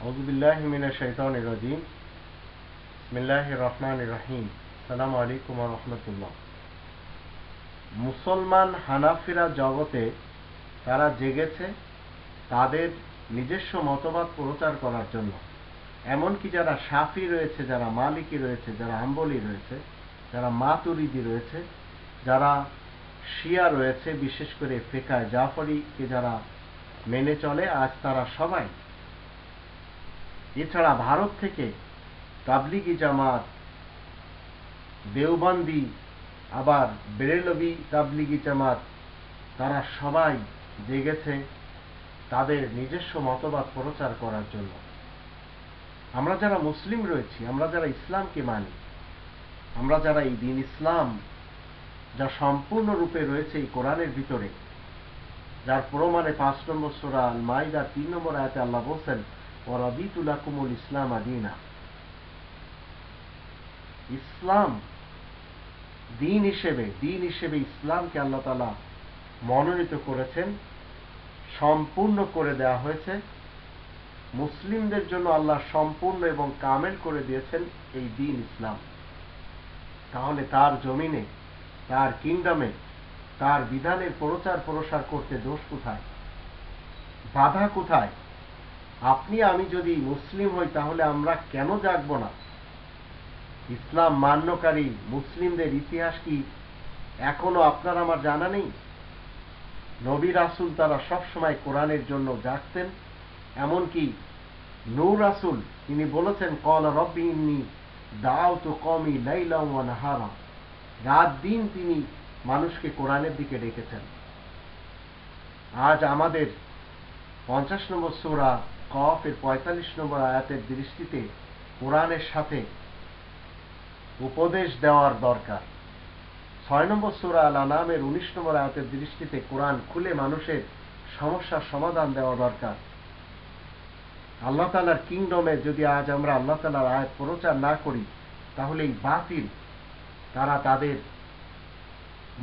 আউযুবিল্লাহি মিনাশ শাইতানির রাজীম। বিসমিল্লাহির রহমানির রহিম। আসসালামু আলাইকুম ওয়া রাহমাতুল্লাহ। মুসলমান হানাফিরা জগতে তারা জেগেছে তাদের নিজস্ব মতবাদ প্রচার করার জন্য। এমনকি যারা শাফি রয়েছে, যারা মালিকি রয়েছে, যারা হাম্বলি রয়েছে, যারা মাতুরিদি রয়েছে, যারা শিয়া রয়েছে, বিশেষ করে ফিকহে জাফরিকে যারা মেনে চলে, আজ তারা সবাই, এছাড়া ভারত থেকে তাবলিগি জামাত, দেওবন্দি, আবার বেরেলভি তাবলিগি জামাত, তারা সবাই জেগেছে তাদের নিজস্ব মতবাদ প্রচার করার জন্য। আমরা যারা মুসলিম রয়েছি, আমরা যারা ইসলামকে মানি, আমরা যারা এই দিন ইসলাম যা সম্পূর্ণরূপে রয়েছে এই কোরআনের ভিতরে, যার প্রমাণে 5 নম্বর সূরা আল মাইদা 3 নম্বর আয়াতে আল্লাহ বলেন, ওয়া রাদিতু লাকুমুল ইসলাম দীনা। ইসলাম দিন হিসেবে ইসলামকে আল্লাহ তাআলা মনোনীত করেছেন, সম্পূর্ণ করে দেওয়া হয়েছে। মুসলিমদের জন্য আল্লাহ সম্পূর্ণ এবং কামেল করে দিয়েছেন এই দিন ইসলাম। তাহলে তার জমিনে, তার কিংডমে, তার বিধানের প্রচার প্রসার করতে দোষ কোথায়, বাধা কোথায়? আপনি আমি যদি মুসলিম হই তাহলে আমরা কেন জাগব না? ইসলাম মান্যকারী মুসলিমদের ইতিহাস কি এখনো আপনার আমার জানা নেই? নবী রাসূল তারা সবসময় কোরআনের জন্য জাগতেন। এমনকি নূহ রাসূল তিনি বলেছেন, ক্বালা রাব্বি ইন্নী দাআউতু কওমি লাইলান ওয়া নাহারা। রাত দিন তিনি মানুষকে কোরআনের দিকে ডেকেছেন। আজ আমাদের 50 নম্বর সূরা কফের 45 নম্বর আয়াতের দৃষ্টিতে কোরআনের সাথে উপদেশ দেওয়ার দরকার। 6 নম্বর সূরা আল আনামের 19 নম্বর আয়াতের দৃষ্টিতে কোরআন খুলে মানুষের সমস্যার সমাধান দেওয়া দরকার। আল্লাহ তাআলার কিংডমে যদি আজ আমরা আল্লাহ তাআলার আয়াত প্রচার না করি, তাহলে এই বাতিল তারা তাদের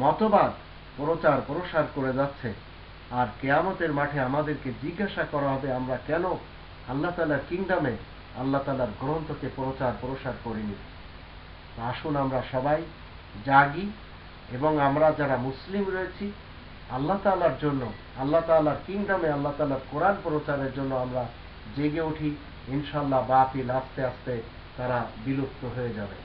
মতবাদ প্রচার প্রসার করে যাচ্ছে। আর কিয়ামতের মাঠে আমাদেরকে জিজ্ঞাসা করা হবে, আমরা কেন আল্লাহ তাআলার কিংডমে আল্লাহ তাআলার গ্রন্থকে প্রচার প্রসার করিনি। আসুন আমরা সবাই জাগি এবং আমরা যারা মুসলিম রয়েছি আল্লাহ তাআলার জন্য, আল্লাহ তাআলার কিংডমে আল্লাহ তাআলার কোরআন প্রচারের জন্য আমরা জেগে উঠি। ইনশাআল্লাহ বাতিল আস্তে আস্তে তারা বিলুপ্ত হয়ে যাবে।